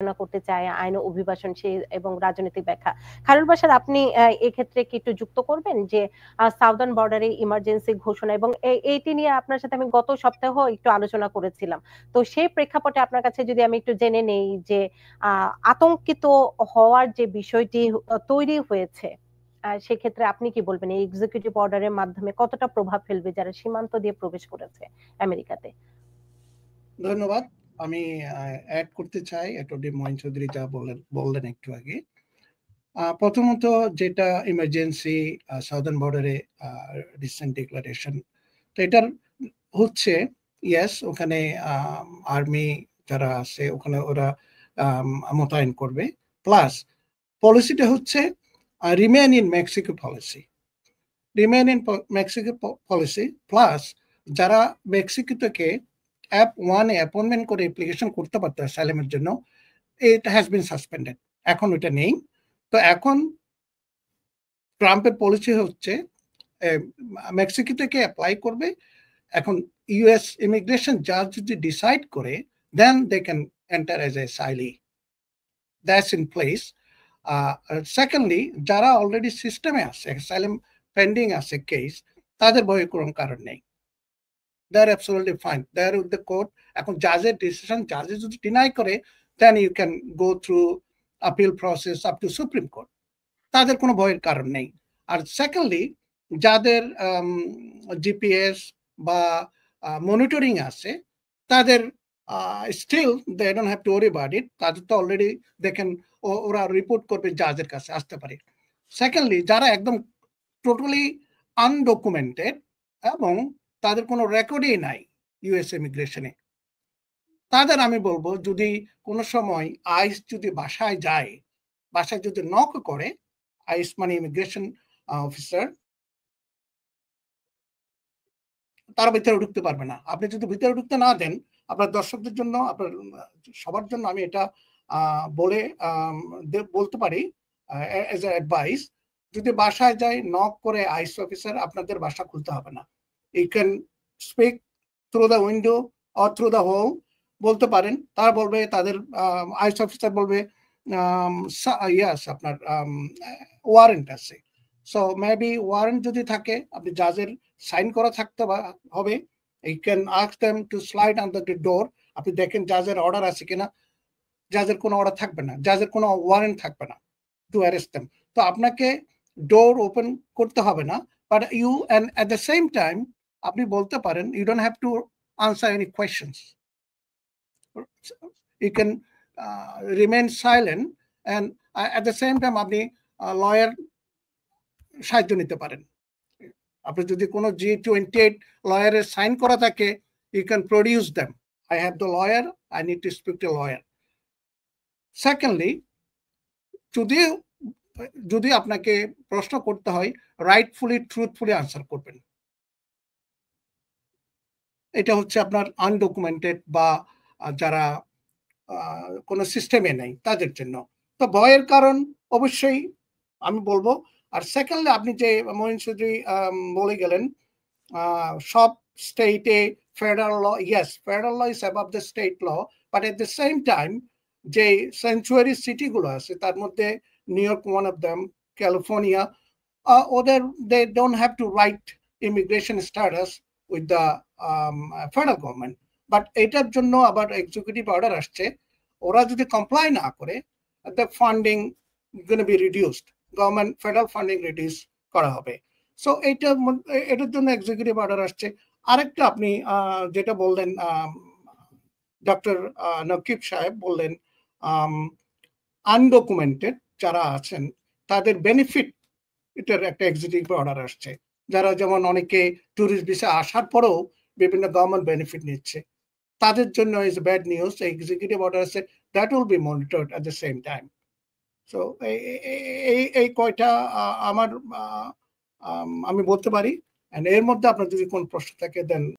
আলোচনা করতে চাই আইন ও অভিবাসন সে এবং রাজনৈতিক ব্যাখ্যা। খায়রুল বাশার আপনি এক্ষেত্রে কি একটু যুক্ত করবেন যে সাউদার্ন বর্ডারে ইমার্জেন্সি ঘোষণা এবং এইটি নিয়ে আপনার সাথে আমি গত সপ্তাহ একটু আলোচনা করেছিলাম। তো সেই প্রেক্ষাপটে আপনার কাছে যদি আমি একটু জেনে নেই যে আতঙ্কিত হওয়ার যে বিষয়টি তৈরি হয়েছে সেক্ষেত্রে আপনি কি বলবেন এই এক্সিকিউটিভ অর্ডারের মাধ্যমে কতটা প্রভাব ফেলবে যারা সীমান্ত দিয়ে প্রবেশ করেছে আমেরিকাতে? ধন্যবাদ। আমি অ্যাড করতে চাই অ্যাটর্নি মঈন চৌধুরী যা বললেন একটু আগে। প্রথমত যেটা ইমার্জেন্সি সাউদার্ন বর্ডারে রিসেন্ট ডিক্লারেশন, তো এটার হচ্ছে ইয়েস ওখানে আর্মি যারা আছে ওখানে ওরা মোতায়েন করবে, প্লাস পলিসিটা হচ্ছে remain in Mexico policy, remain in Mexico policy plus যারা মেক্সিকো থেকে অ্যাপ-1 অ্যাপয়েন্টমেন্ট করে অ্যাপ্লিকেশন করতে পারতো অ্যাসাইলামের জন্য, ইট হ্যাজ বিন সাসপেন্ডেড। এখন ওটা নেই। তো এখন ট্রাম্পের পলিসি হচ্ছে মেক্সিকো থেকে অ্যাপ্লাই করবে। এখন ইউএস ইমিগ্রেশন জাজ যদি ডিসাইড করে, then they can enter as asylee, that's in place. Secondly যারা অলরেডি সিস্টেমে আছে, অ্যাসাইলাম পেন্ডিং আছে কেস, তাদের ভয়ের কোনো কারণ নেই। They're absolutely fine. They're with the court. এখন জাজের ডিসিশন জাজে যদি ডিনাই করে, then you can go through appeal process up to Supreme Court. তাদের কোনো ভয়ের কারণ নেই। আর সেকেন্ডলি যাদের জিপিএস বা মনিটরিং আছে, তাদের still they don't have to worry about it. তাদের তো অলরেডি দেখেন ওরা রিপোর্ট করবে জাজের কাছে আসতে পারে। সেকেন্ডলি যারা একদম টোটালি আনডকুমেন্টেড এবং তাদের কোনো রেকর্ডই নাই ইউএস ইমিগ্রেশনে, তাদের আমি বলবো যদি কোনো সময় আইস যদি বাসায় যায়, বাসায় যদি নক করে আইস মানে ইমিগ্রেশন অফিসার, তারা ভিতরে ঢুকতে পারবে না। আপনি যদি ভিতরে ঢুকতে না দেন, আপনার দর্শকদের জন্য, আপনার সবার জন্য আমি এটা বলতে পারি এজ এ অ্যাডভাইস, যদি বাসায় যায় নক করে আইস অফিসার, আপনাদের বাসা খুলতে হবে না। You can speak through the window or through the hole, বলতে পারেন। তারা বলবে, তাদের আইস অফিসার বলবে ইয়াস আপনার ওয়ারেন্ট আছে। সো মেবি ওয়ারেন্ট যদি থাকে, আপনি জাজের সাইন করা থাকতে হবে, you can ask them to slide on the door. আপনি দেখেন জাজের অর্ডার আছে কিনা, জাজের কোনো অর্ডার থাকবে না, জাজের কোনো ওয়ারেন্ট থাকবে না টু অ্যারেস্ট দেম। তো আপনাকে ডোর ওপেন করতে হবে না, but you and at the same time আপনি বলতে পারেন, you don't have to answer any questions, you can remain silent and at the same time আপনি লয়ার সাহায্য নিতে পারেন। আপনি যদি কোনো G28 লয়ারের সাইন করা থাকে, you can produce them. I have the lawyer, I need to speak to a lawyer. Secondly, যদি আপনাকে প্রশ্ন করতে হয়, রাইটফুলি ট্রুথফুলি আনসার করবেন। এটা হচ্ছে আপনার আনডকুমেন্টেড বা যারা কোনো সিস্টেমে নেই তাদের জন্য। তো ভয়ের কারণ অবশ্যই আমি বলবো। আর সেকেন্ডলি আপনি যে মঈন চৌধুরী বলে গেলেন, সব স্টেটে federal law, yes federal law is above the state law, but at the same time যে স্যাংচুয়ারি সিটিগুলো আছে, তার মধ্যে New York one of them, California, ওদের they don't have to write immigration status with the federal government. But এটার জন্য আবার executive order আসছে, ওরা যদি কমপ্লাই না করে, the funding gonna be reduced, government federal funding reduce করা হবে। সো এটার জন্য এক্সিকিউটিভ অর্ডার আসছে। আরেকটা আপনি যেটা বললেন, ডক্টর নকিব সাহেব বললেন আনডকুমেন্টেড যারা আছেন তাদের বেনিফিট, এটার একটা এক্সিকিউটিভ অর্ডার আসছে। যারা যেমন অনেকে ট্যুরিস্ট ভিসা আসার পরেও বিভিন্ন গভর্নমেন্ট বেনিফিট নিচ্ছে, তাদের জন্য is bad news. Executive order আছে, that will be monitored at the same time. So এই কয়টা আমি বলতে পারি। এর মধ্যে আপনার যদি কোন প্রশ্ন থাকে দেন